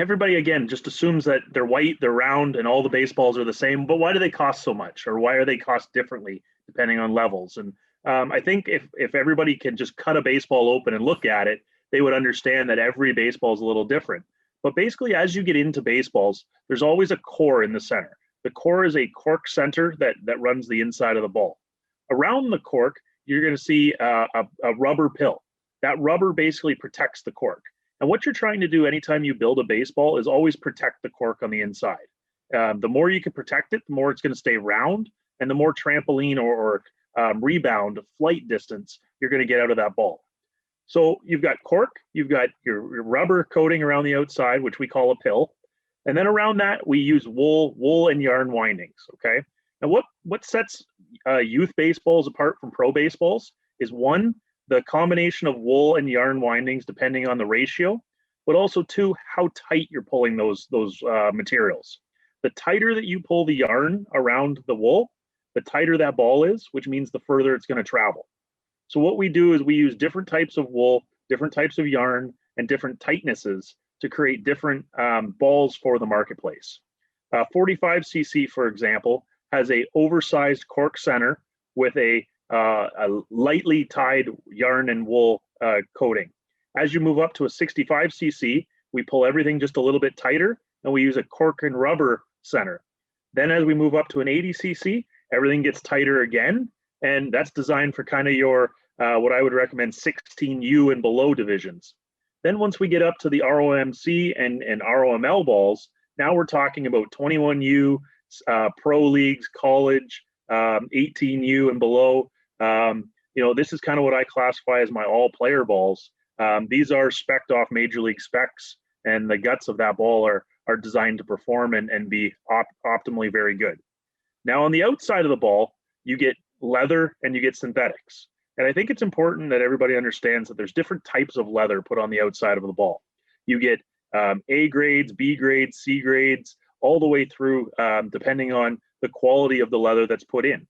everybody again just assumes that they're white, they're round, and all the baseballs are the same. But why do they cost so much, or why are they cost differently depending on levels? And I think if everybody can just cut a baseball open and look at it, they would understand that every baseball is a little different. But basically, as you get into baseballs, there's always a core in the center. The core is a cork center that runs the inside of the ball. Around the cork, you're going to see a rubber pill. That rubber basically protects the cork. And what you're trying to do anytime you build a baseball is always protect the cork on the inside. The more you can protect it, the more it's going to stay round, and the more trampoline or rebound flight distance you're going to get out of that ball. So you've got cork, you've got your rubber coating around the outside, which we call a pill. And then around that, we use wool and yarn windings, okay? And what sets youth baseballs apart from pro baseballs is one, the combination of wool and yarn windings, depending on the ratio, but also two, how tight you're pulling those materials. The tighter that you pull the yarn around the wool, the tighter that ball is, which means the further it's going to travel. So what we do is we use different types of wool, different types of yarn, and different tightnesses to create different balls for the marketplace. 45cc, for example, has a oversized cork center with a lightly tied yarn and wool coating. As you move up to a 65cc, we pull everything just a little bit tighter, and we use a cork and rubber center. Then as we move up to an 80cc, everything gets tighter again, and that's designed for kind of your, what I would recommend, 16U and below divisions. Then once we get up to the ROMC and ROML balls, now we're talking about 21U, pro leagues, college, 18U and below. This is kind of what I classify as my all-player balls. These are spec'd off major league specs, and the guts of that ball are designed to perform and be optimally very good. Now on the outside of the ball, you get leather and you get synthetics. And I think it's important that everybody understands that there's different types of leather put on the outside of the ball. You get A grades, B grades, C grades, all the way through, depending on the quality of the leather that's put in.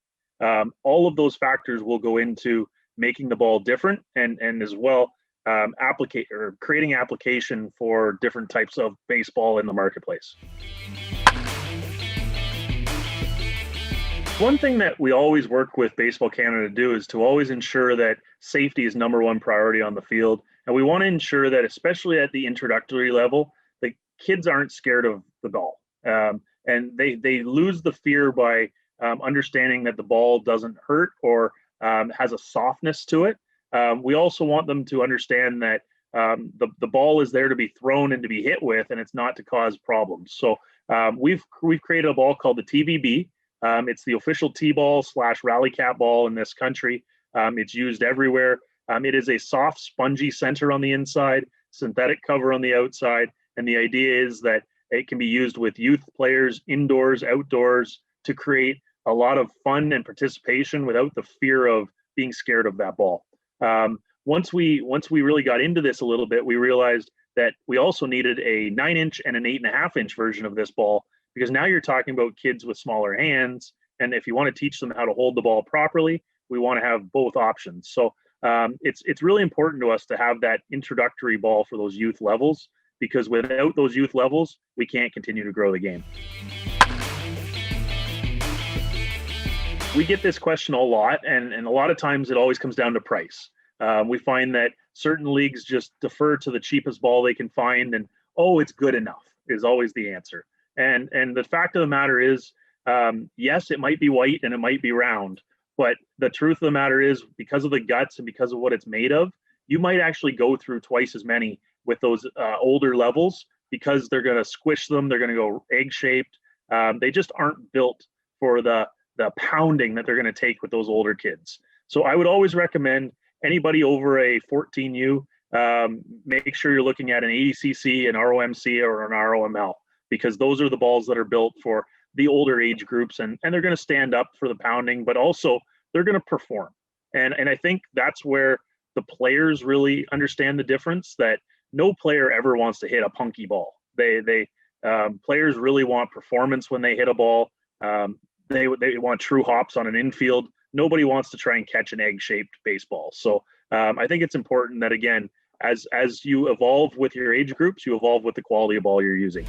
All of those factors will go into making the ball different and as well creating application for different types of baseball in the marketplace. One thing that we always work with Baseball Canada to do is to always ensure that safety is number one priority on the field. And we want to ensure that, especially at the introductory level, the kids aren't scared of the ball. And they lose the fear by understanding that the ball doesn't hurt or has a softness to it. We also want them to understand that the ball is there to be thrown and to be hit with, and it's not to cause problems. So we've created a ball called the TVB. It's the official T-ball / rally cap ball in this country. It's used everywhere. It is a soft, spongy center on the inside, synthetic cover on the outside, and the idea is that it can be used with youth players, indoors, outdoors, to create a lot of fun and participation without the fear of being scared of that ball. Once we really got into this a little bit, we realized that we also needed a 9-inch and an 8.5-inch version of this ball, because now you're talking about kids with smaller hands. And if you want to teach them how to hold the ball properly, we want to have both options. So it's really important to us to have that introductory ball for those youth levels, because without those youth levels, we can't continue to grow the game. We get this question a lot, and a lot of times it always comes down to price. We find that certain leagues just defer to the cheapest ball they can find, and, oh, it's good enough is always the answer. And the fact of the matter is, yes, it might be white and it might be round, but the truth of the matter is, because of the guts and because of what it's made of, you might actually go through twice as many with those older levels, because they're going to squish them. They're going to go egg-shaped. They just aren't built for the pounding that they're going to take with those older kids. So I would always recommend anybody over a 14U, make sure you're looking at an 80cc, an ROMC, or an ROML, because those are the balls that are built for the older age groups, and they're going to stand up for the pounding, but also they're going to perform. And I think that's where the players really understand the difference, that no player ever wants to hit a punky ball. Players really want performance when they hit a ball. They want true hops on an infield. Nobody wants to try and catch an egg-shaped baseball. So I think it's important that, again, as you evolve with your age groups, you evolve with the quality of ball you're using.